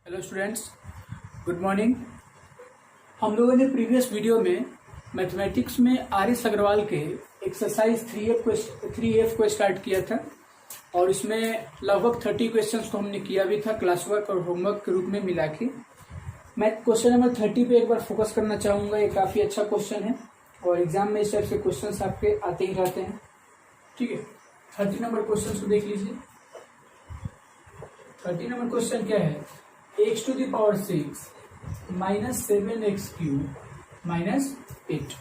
Hello students, good morning. हम लोगों ने प्रीवियस वीडियो में मैथमेटिक्स में आर एस अग्रवाल के एक्सरसाइज 3F को स्टार्ट किया था और इसमें लगभग 30 क्वेश्चंस को हमने किया भी था क्लास वर्क और होमवर्क के रूप में मिला के। मैं क्वेश्चन नंबर 30 पे एक बार फोकस करना चाहूँगा। ये काफ़ी अच्छा क्वेश्चन है और एग्जाम में इस टाइप से क्वेश्चन आपके आते ही रहते हैं। ठीक है, 30 नंबर क्वेश्चन को देख लीजिए। 30 नंबर क्वेश्चन क्या है? x to the power 6 minus 7x cube minus 8,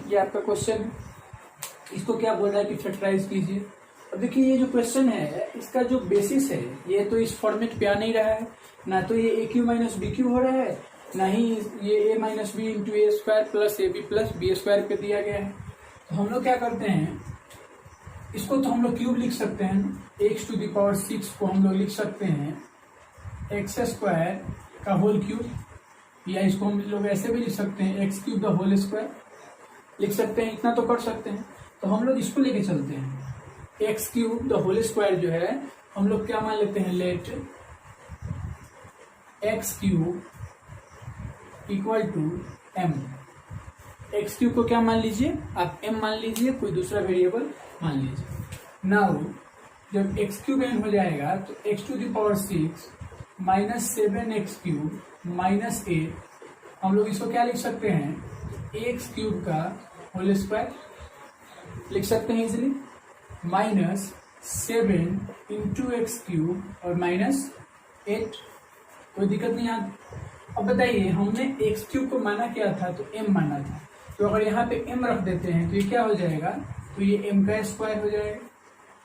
ये आपका क्वेश्चन है। इसको क्या बोल रहा है कि फैक्टराइज कीजिए। अब देखिए, ये जो क्वेश्चन है इसका जो बेसिस है ये तो इस फॉर्मेट पे आ नहीं रहा है। ना तो ये A Q minus B Q हो रहा है, ना ही ये A minus B into A square plus A B plus B square पे दिया गया है। तो हम लोग क्या करते हैं, इसको तो हम लोग क्यूब लिख सकते हैं। x to the power 6 को हम लोग लिख सकते हैं एक्स स्क्वायर का होल क्यूब, या इसको हम लोग ऐसे भी लिख सकते हैं x cube the whole square लिख सकते हैं। इतना तो कर सकते हैं। तो हम लोग इसको लेके चलते हैं। X cube the whole square जो है हम लोग क्या मान लेते हैं, let x cube equal to m. X cube को क्या मान लीजिए आप, एम मान लीजिए, कोई दूसरा वेरिएबल मान लीजिए। नाउ जब एक्स क्यूब एम हो जाएगा तो x to the power 6 minus 7x cube minus 8, हम लोग इसको क्या लिख सकते हैं, एक्स क्यूब का होल स्क्वायर लिख सकते हैं easily, minus 7 into x cube और माइनस 8। कोई दिक्कत नहीं आता। अब बताइए, हमने एक्स क्यूब को माना क्या था, तो m माना था। तो अगर यहाँ पे m रख देते हैं तो ये क्या हो जाएगा, तो ये m का स्क्वायर हो जाएगा,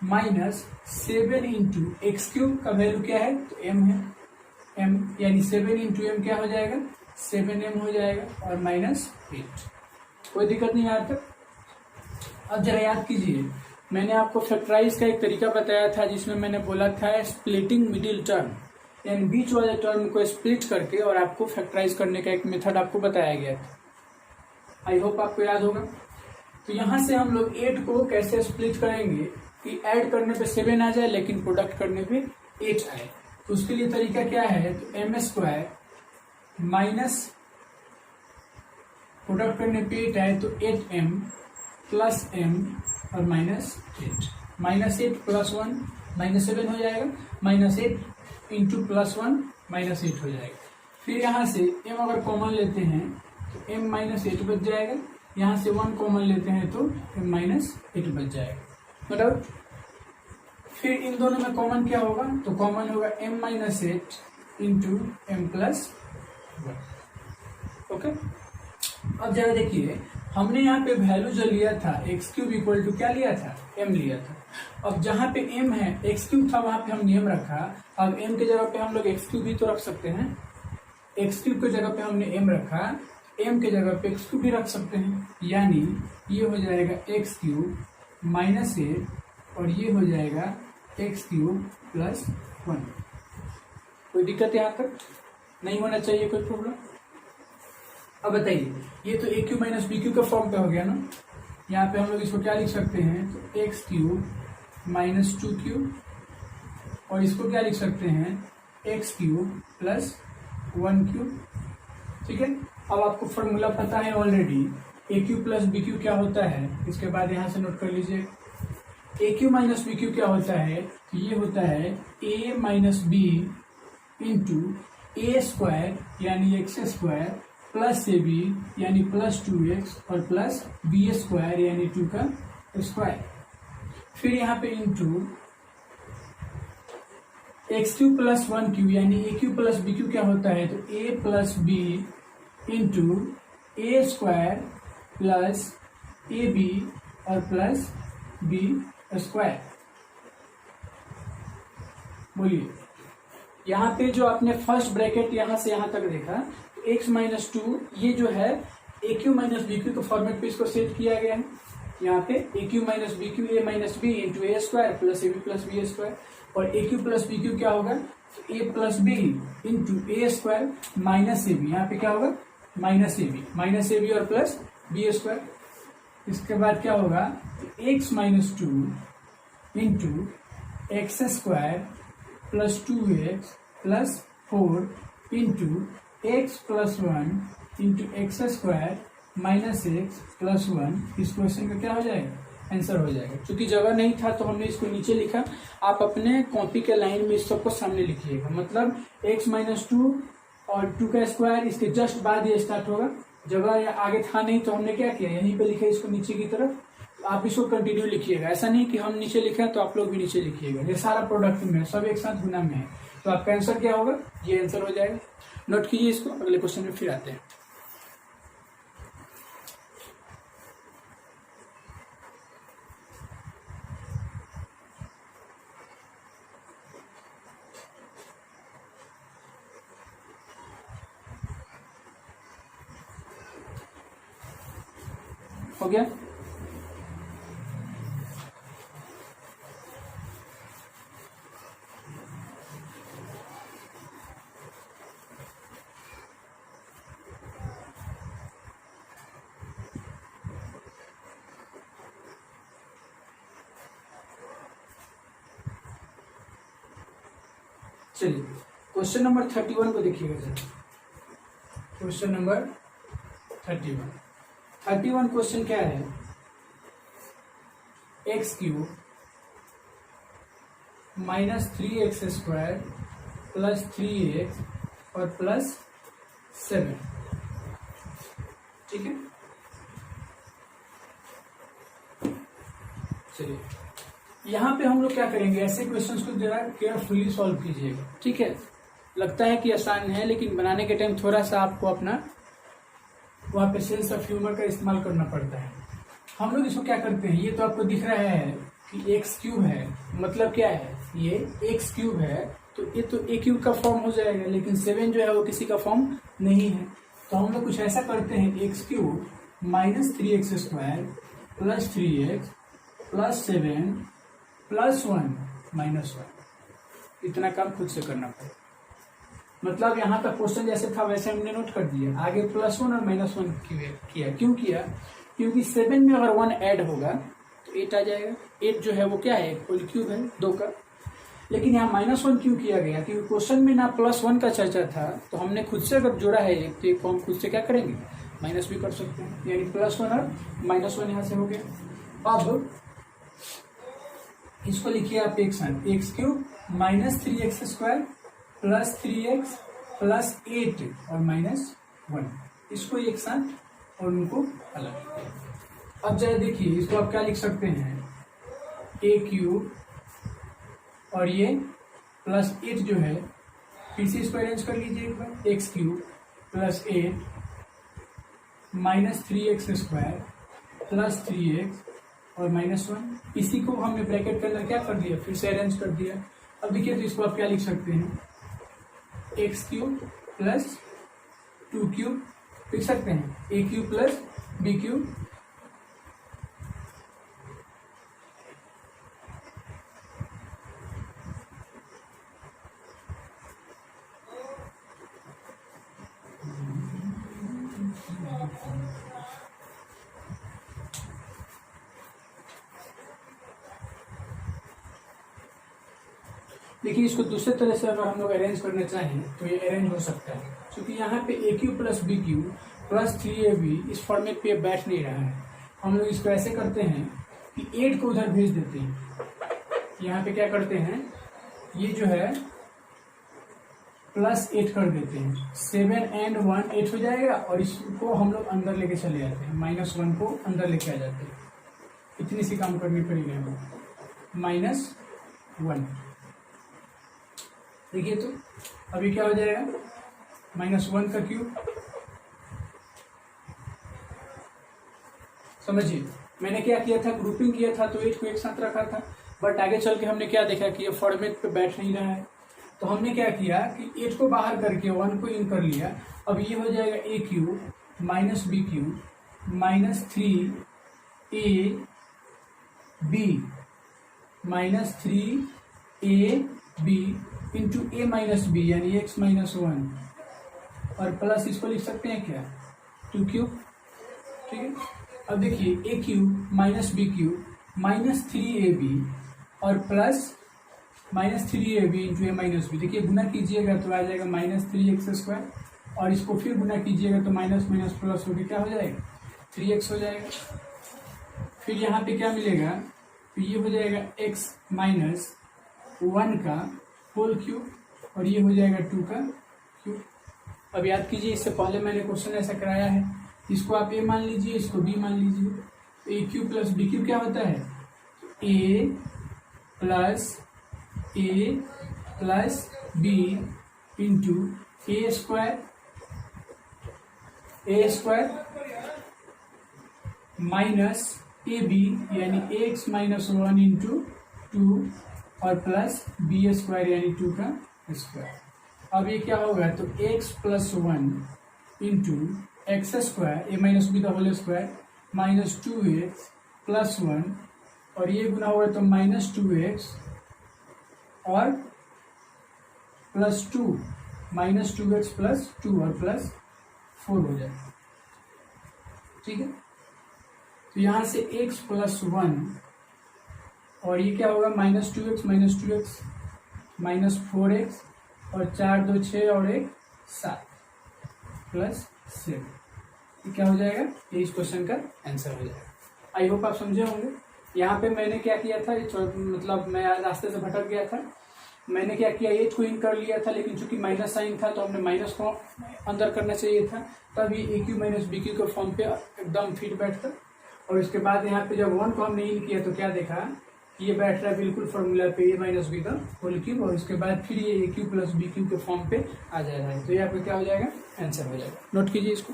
माइनस 7 इंटू एक्स क्यूब का वैल्यू क्या है, तो m है, m यानी 7 इंटू एम क्या हो जाएगा, 7m हो जाएगा और माइनस 8। कोई दिक्कत नहीं यहाँ तक। अब जरा याद कीजिए, मैंने आपको फैक्टराइज का एक तरीका बताया था जिसमें मैंने बोला था स्प्लिटिंग मिडिल टर्म, यानी बीच वाले टर्म को स्प्लिट करके और आपको फैक्टराइज करने का एक मेथड आपको बताया गया था। आई होप आपको याद होगा। तो यहाँ से हम लोग 8 को कैसे स्प्लिट करेंगे कि ऐड करने पे 7 आ जाए लेकिन प्रोडक्ट करने पे 8 आए। तो उसके लिए तरीका क्या है, तो एम स्क्वायर माइनस प्रोडक्ट करने पे 8 आए तो 8m प्लस m और माइनस 8, माइनस 8 प्लस 1 माइनस 7 हो जाएगा, माइनस 8 इंटू प्लस 1 माइनस 8 हो जाएगा। फिर यहाँ से m अगर कॉमन लेते हैं तो m माइनस 8 बच जाएगा, यहाँ से 1 कॉमन लेते हैं तो m माइनस 8 बच जाएगा, नो डाउट। फिर इन दोनों में कॉमन क्या होगा, तो कॉमन होगा m minus 8 into m plus 1। Okay, अब जरा देखिए, हमने यहाँ पे वैल्यू जो लिया था एक्स क्यूब इक्वल टू क्या लिया था, m लिया था। अब जहाँ पे m है, एक्स क्यूब था, वहां पे हमने m रखा। अब m के जगह पे हम लोग एक्स क्यूब भी तो रख सकते हैं। एक्स क्यूब की जगह पे हमने m रखा, m के जगह पे एक्स क्यूब भी रख सकते हैं, यानी ये हो जाएगा एक्स क्यूब माइनस 8 और ये हो जाएगा एक्स क्यूब प्लस 1। कोई दिक्कत यहाँ तक नहीं होना चाहिए, कोई प्रॉब्लम। अब बताइए, ये तो ए क्यू माइनस बी क्यू का फॉर्म पे हो गया ना। यहाँ पे हम लोग इसको क्या लिख सकते हैं, तो एक्स क्यूब माइनस 2 क्यूब, और इसको क्या लिख सकते हैं, एक्स क्यूब प्लस 1 क्यूब। ठीक है, अब आपको फॉर्मूला पता है ऑलरेडी, ए क्यू प्लस बी क्यू क्या होता है। इसके बाद यहाँ से नोट कर लीजिए, a Q minus B Q क्या होता है, तो ये होता है a minus B into A square यानी एक्स स्क्वायर प्लस ए बी यानी प्लस 2x और प्लस बी स्क्वायर यानी 2 का स्क्वायर। फिर यहाँ पे into X Q plus 1 Q यानी A Q plus B Q क्या होता है, तो A plus B into A square plus A B और प्लस बी स्क्वायर। बोलिए, यहाँ पे जो आपने फर्स्ट ब्रैकेट यहाँ से यहाँ तक देखा, तो x माइनस 2 ये जो है A Q minus B cube के फॉर्मेट पे इसको सेट किया गया है। यहाँ पे A Q minus B cube A minus B into A square plus A B plus B square, और A Q plus B Q क्या होगा, तो A plus B into A square minus A B, यहाँ पे क्या होगा, minus ए B और plus B square. इसके बाद क्या होगा, x minus 2 into x square plus 2x plus 4 into x plus 1 into x square minus x plus 1। इस क्वेश्चन का क्या हो जाएगा? आंसर हो जाएगा। क्योंकि जगह नहीं था तो हमने इसको नीचे लिखा। आप अपने कॉपी के लाइन में इस सबको सामने लिखिएगा। मतलब x माइनस 2 और 2 का स्क्वायर, इसके जस्ट बाद ये स्टार्ट होगा। जगह आगे था नहीं तो हमने क्या किया, यहीं पे लिखा इसको नीचे की तरफ। आप इसको कंटिन्यू लिखिएगा। ऐसा नहीं कि हम नीचे लिखे तो आप लोग भी नीचे लिखिएगा। ये सारा प्रोडक्ट में है, सब एक साथ गुना में है। तो आपका आंसर क्या होगा? ये आंसर हो जाएगा। नोट कीजिए इसको। अगले क्वेश्चन में फिर आते हैं। हो गया? चलिए क्वेश्चन नंबर 31 को देखिएगा जरा। क्वेश्चन नंबर 31 क्वेश्चन क्या है? X cube minus 3x square plus 3x और प्लस 7। ठीक है, चलिए यहाँ पे हम लोग क्या करेंगे, ऐसे क्वेश्चंस को जरा केयरफुली सॉल्व कीजिएगा। ठीक है, लगता है कि आसान है लेकिन बनाने के टाइम थोड़ा सा आपको अपना वहाँ पे सेंस ऑफ ह्यूमर का इस्तेमाल करना पड़ता है। हम लोग इसको क्या करते हैं, ये तो आपको दिख रहा है कि एक्स क्यूब है, मतलब क्या है, ये एक्स क्यूब है तो ये तो ए क्यूब का फॉर्म हो जाएगा। लेकिन 7 जो है वो किसी का फॉर्म नहीं है। तो हम लोग कुछ ऐसा करते हैं, x cube minus 3x square plus 3x plus 7 plus 1 minus 1। इतना काम खुद से करना पड़ेगा। मतलब यहाँ तक क्वेश्चन जैसे था वैसे हमने नोट कर दिया। आगे प्लस 1 और माइनस 1 किया। क्यों किया? क्योंकि 7 में अगर 1 ऐड होगा तो 8 आ जाएगा। 8 जो है वो क्या है, होल क्यूब है 2 का। लेकिन यहाँ माइनस 1 क्यों किया गया? क्योंकि क्वेश्चन में ना प्लस 1 का चर्चा था, तो हमने खुद से अगर जोड़ा है एक, तो एक फॉर्म खुद से क्या करेंगे, माइनस भी कर सकते हैं। यानी प्लस 1 और माइनस 1 यहाँ से हो गया। अब इसको लिखिए आप एक साथ, x cube minus 3x square plus 3x plus 8 और माइनस 1, इसको एक साथ और उनको अलग। अब जरा देखिए, इसको आप क्या लिख सकते हैं, ए क्यूब और ये प्लस 8 जो है, फिर से इसको अरेंज कर लीजिए एक बार, X cube plus 8 minus 3x square plus 3x और माइनस 1। इसी को हमने ब्रैकेट के अंदर क्या कर दिया, फिर से अरेंज कर दिया। अब देखिए तो इसको आप क्या लिख सकते हैं, एक्स क्यूब प्लस 2 क्यूब लिख सकते हैं, ए क्यूब प्लस बी क्यूब। देखिए इसको दूसरे तरह से अगर हम लोग अरेंज करना चाहें तो ये अरेंज हो सकता है, क्योंकि यहाँ पे A Q plus B cube plus 3ab इस फॉर्मेट पे बैठ नहीं रहा है। हम लोग इसको ऐसे करते हैं कि 8 को उधर भेज देते हैं। यहाँ पे क्या करते हैं, ये जो है प्लस 8 कर देते हैं, 7 and 1 8 हो जाएगा और इसको हम लोग अंदर लेके चले जाते हैं, माइनस 1 को अंदर लेके आ जाते हैं। इतनी सी काम करनी पड़ेगी हमें, माइनस 1। देखिए तो अभी क्या हो जाएगा, माइनस 1 का क्यूब। समझिए मैंने क्या किया था, ग्रुपिंग किया था तो 8 को एक साथ रखा था, बट आगे चल के हमने क्या देखा कि ये फॉर्मेट पे बैठ नहीं रहा है। तो हमने क्या किया कि 8 को बाहर करके 1 को इन कर लिया। अब ये हो जाएगा A cube minus B cube minus 3ab minus 3ab into A minus B यानी एक्स माइनस 1 और प्लस इसको लिख सकते हैं क्या, 2 क्यूब। ठीक है, अब देखिए A cube minus B cube minus 3ab और plus -3ab into A minus B. देखिए गुना कीजिएगा तो आ जाएगा -3x², और इसको फिर गुना कीजिएगा तो माइनस माइनस प्लस होकर क्या हो जाएगा 3x हो जाएगा। फिर यहाँ पे क्या मिलेगा, तो ये हो जाएगा x-1 का होल क्यूब, और ये हो जाएगा 2 का क्यूब। अब याद कीजिए, इससे पहले मैंने क्वेश्चन ऐसा कराया है, इसको आप a मान लीजिए, इसको b मान लीजिए। A cube plus b cube क्या होता है, a plus B into A square minus A b यानी x-1 इंटू 2 और प्लस बी स्क्वायर यानी 2 का स्क्वायर। अब ये क्या होगा, तो x+1 into x square a minus b the whole square minus 2x plus 1, और ये गुना होगा तो -2x और प्लस 2 -2x प्लस 2 और प्लस 4 हो जाएगा। ठीक है, तो यहाँ से x+1 और ये क्या होगा -2x -4x और 4 2 6 और 1 7 प्लस 7, ये क्या हो जाएगा, ये इस क्वेश्चन का आंसर हो जाएगा। आई होप आप समझे होंगे। यहाँ पे मैंने क्या किया था, मतलब मैं रास्ते से भटक गया था। मैंने क्या किया, एच को इन कर लिया था, लेकिन चूंकि माइनस साइन था तो हमने माइनस को अंदर करना चाहिए था, तब ये A Q minus B cube के फॉर्म पे एकदम फिट बैठता। और उसके बाद यहाँ पे जब 1 को हमने इन किया तो क्या देखा, ये बैठ रहा है बिल्कुल फॉर्मूला पे ए माइनस बी का होल क्यूब, और उसके बाद फिर ये A Q plus B cube के फॉर्म पे आ जा रहा है। तो यहाँ पे क्या हो जाएगा, आंसर हो जाएगा। नोट कीजिए इसको।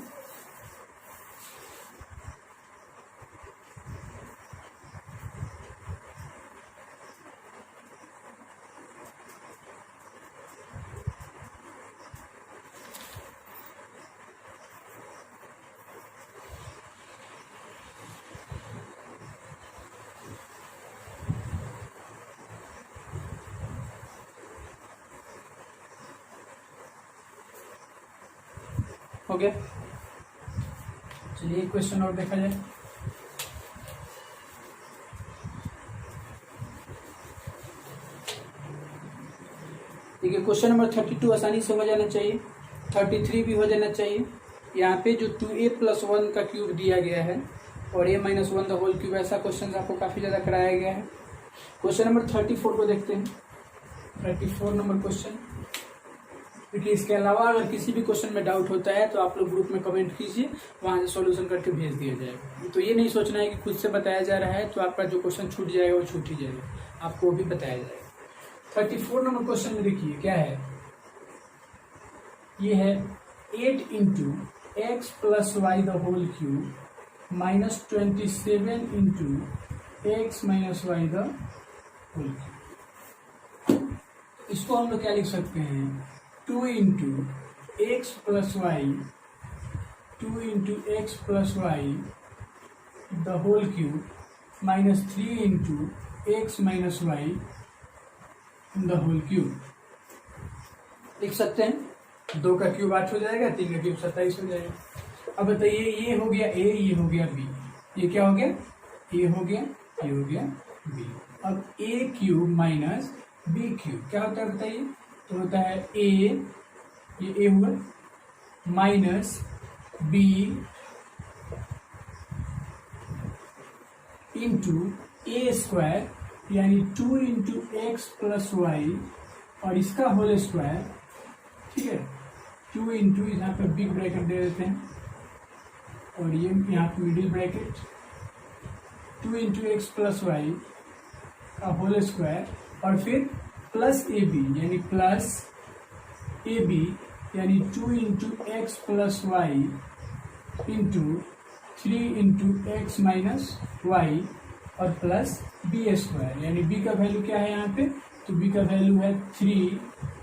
हो गया, चलिए एक क्वेश्चन और देखा जाए। देखिए क्वेश्चन नंबर 32 आसानी से हो जाना चाहिए, 33 भी हो जाना चाहिए। यहाँ पे जो 2a+1 का क्यूब दिया गया है और a-1 द होल क्यूब, ऐसा क्वेश्चन आपको काफ़ी ज़्यादा कराया गया है। क्वेश्चन नंबर 34 को देखते हैं। 34 नंबर क्वेश्चन। देखिए इसके अलावा अगर किसी भी क्वेश्चन में डाउट होता है तो आप लोग ग्रुप में कमेंट कीजिए, वहाँ से सॉल्यूशन करके भेज दिया जाएगा। तो ये नहीं सोचना है कि खुद से बताया जा रहा है तो आपका जो क्वेश्चन छूट जाएगा वो छूट ही जाएगा, आपको भी बताया जाएगा। 34 नंबर क्वेश्चन में देखिए क्या है, ये है 8 into x plus y the whole cube -27 into x minus y the whole cube. इसको हम लोग क्या लिख सकते हैं, 2 into x plus y the whole cube -3 into x minus y the whole cube. लिख सकते हैं, 2 का क्यूब 8 हो जाएगा, 3 का क्यूब 27 हो जाएगा। अब बताइए, ये हो गया ए, ये हो गया बी, ये क्या हो गया, ए हो गया, ये हो गया बी। अब ए क्यूब माइनस बी क्यूब क्या होता है बताइए, तो होता है ए, ये ए हुआ, माइनस बी इंटू ए स्क्वायर यानी 2 इंटू एक्स प्लस वाई और इसका होल स्क्वायर। ठीक है, 2 इंटू यहाँ पे बिग ब्रैकेट दे देते हैं और ये यहाँ पे middle bracket, 2 into x plus y का होल स्क्वायर और फिर प्लस ए बी यानी प्लस ए बी यानी 2 into x plus y into 3 into x minus y और प्लस बी स्क्वायर यानी बी का वैल्यू क्या है यहाँ पे, तो बी का वैल्यू है 3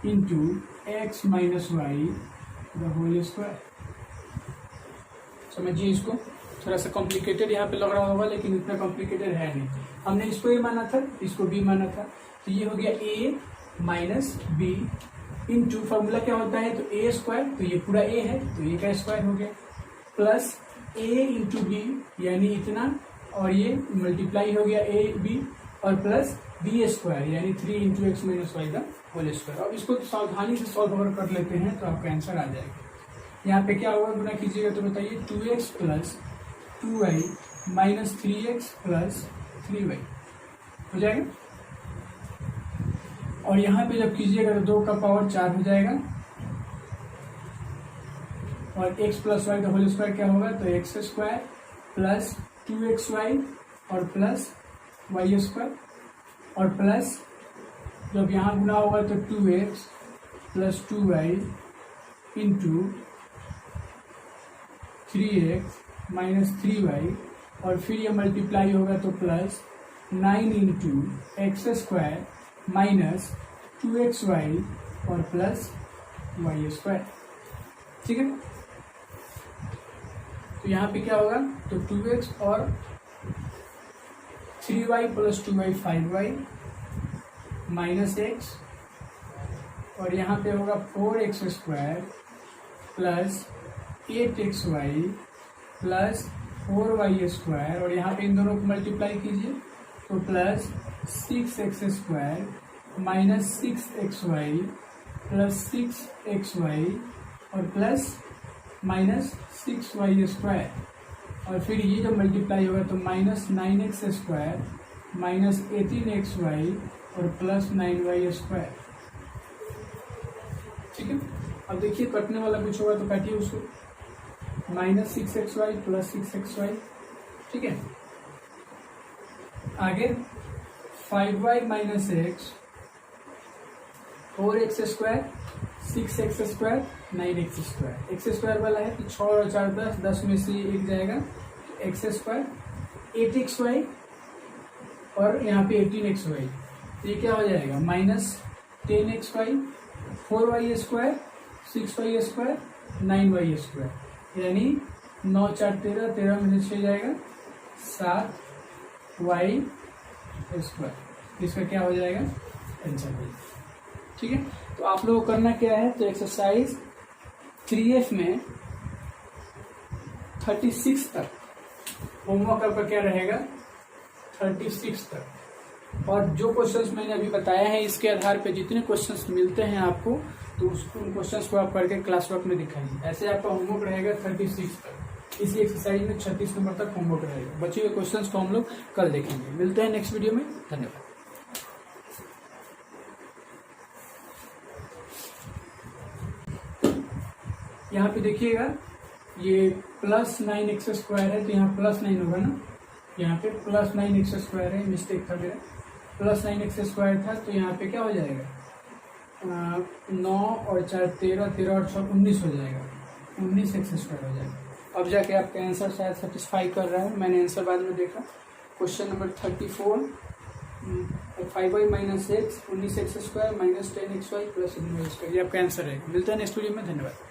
into x minus y the whole square. समझिए इसको, थोड़ा सा कॉम्प्लिकेटेड यहाँ पे लग रहा होगा लेकिन इतना कॉम्प्लिकेटेड है नहीं। हमने इसको ए माना था, इसको बी माना था, तो ये हो गया ए माइनस बी इंटू फॉर्मूला क्या होता है, तो ए स्क्वायर, तो ये पूरा ए है तो ए का स्क्वायर हो गया, प्लस ए इंटू बी यानी इतना और ये मल्टीप्लाई हो गया ए बी और प्लस बी स्क्वायर यानी 3 इंटू एक्स माइनस वाई का होल स्क्वायर। अब इसको सावधानी से सॉल्व अगर कर लेते हैं तो आपका आंसर आ जाएगा। यहाँ पे क्या होगा गुना कीजिएगा तो बताइए 2x plus 2y minus 3x plus 3y हो जाएगा। और यहाँ पे जब कीजिएगा तो 2 का पावर 4 हो जाएगा और x प्लस वाई का होल स्क्वायर क्या होगा तो एक्स स्क्वायर प्लस 2xy और प्लस वाई स्क्वायर और प्लस जब यहाँ गुना होगा तो 2x plus 2y into 3x minus 3y और फिर ये मल्टीप्लाई होगा तो plus 9 into x square minus 2xy और प्लस वाई स्क्वायर। ठीक है, तो यहाँ पे क्या होगा तो 2x और 3y plus 2y 5y minus x और यहाँ पे होगा 4x square plus 8xy plus 4y square और यहाँ पे इन दोनों को मल्टीप्लाई कीजिए तो plus 6x square minus 6xy plus 6xy और प्लस माइनस 6y स्क्वायर और फिर ये जब मल्टीप्लाई होगा तो minus 9x square minus 18xy और प्लस 9y स्क्वायर। ठीक है, अब देखिए कटने वाला कुछ होगा तो काटिए उसको माइनस 6xy प्लस 6xy। ठीक है, आगे 5y minus x 4x square 6x square 9x square. X square वाला है कि 6 और 4 10, 10 में से 1 जाएगा एक्स स्क्वायर 8xy और यहाँ पे 18xy ये क्या हो जाएगा minus 10xy 4y square 6y square 9y square यानी 9 4 13, 13 में से 6 जाएगा 7y स्क्वायर। इसका क्या हो जाएगा आंसर। ठीक है, तो आप लोगों को करना क्या है तो एक्सरसाइज 3F में 36 तक होमवर्क आपका क्या रहेगा 36 तक और जो क्वेश्चंस मैंने अभी बताया है इसके आधार पे जितने क्वेश्चंस मिलते हैं आपको तो उन क्वेश्चंस को आप करके क्लास वर्क में दिखाइए। ऐसे आपका होमवर्क रहेगा 36 तक। इसी एक्सरसाइज में 36 नंबर तक होमवर्क रहेगा। बचे हुए क्वेश्चंस को हम लोग कल देखेंगे। मिलते हैं नेक्स्ट वीडियो में। धन्यवाद। यहाँ पे देखिएगा ये प्लस 9x स्क्वायर है तो यहाँ प्लस 9 होगा ना, यहाँ पे प्लस 9x स्क्वायर है, मिस्टेक था मेरा, प्लस 9x स्क्वायर था तो यहाँ पे क्या हो जाएगा 9 और 4 13, 13 और 6 19 हो जाएगा, 19x स्क्वायर हो जाएगा। अब जाके आपका आंसर शायद सेटिस्फाई कर रहा है। मैंने आंसर बाद में देखा। Question number 34 5y minus x 19x square minus 10xy plus 11y square ये आपका आंसर है। मिलता है नेक्स्ट वीडियो में। धन्यवाद।